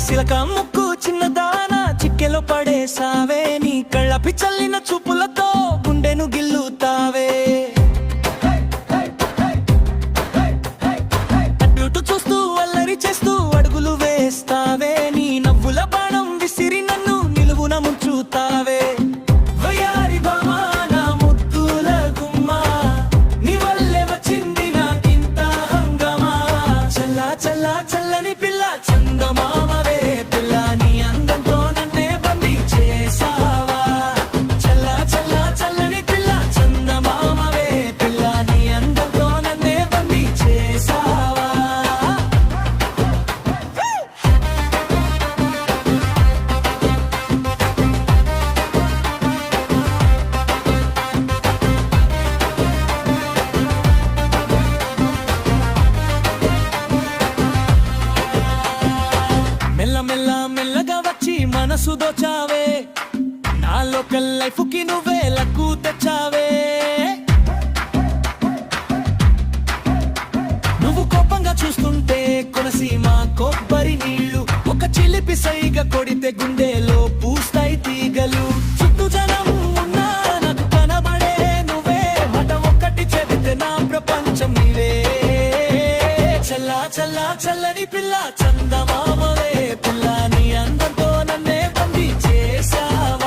సిలక ముక్కు చిన్నదానా చిక్కెలో పడేసావే నీ కళ్ళపి చల్లిన చూపులతో గుండెను గిల్లుతావే అటు చూస్తూ అల్లరి చేస్తూ అడుగులు వేస్తావే నీ నవ్వుల బాణం విసిరి నన్ను నిలువున ముంచుతావే వయారి బామా నా ముద్దుల గుమ్మా నీ వల్లే వచ్చింది నాకింత హంగమా చల్లా చల్లా చల్లని పిల్ల చందమామవే పిల్ల నీ అందంతో నన్నే బందీ చేసావా చల్లా చల్లా చల్లని పిల్ల చందమామవే పిల్ల నీ అందంతో నన్నే బందీ చేసావా మెల్ల మెల్ల మెల్లగా వచ్చి మనసు దోచావే నా లోకల్ లైఫ్ కి నువ్వే లక్కు తెచ్చావే నువ్వు కోపంగా చూస్తుంటే కొనసీమ కొబ్బరి నీళ్లు ఒక చిలిపి సైగ కొడితే గుండెలో పూస్తాయి తీగలు చుట్టూ జనం ఉన్నా నాకు కనబడే నువ్వే మాట ఒక్కటి చెబితే నా ప్రపంచం నీవే చల్లా చల్లా చల్లని పిల్ల చందమామవే పిల్ల నీ అందంతో నన్నే బందీ చేసావా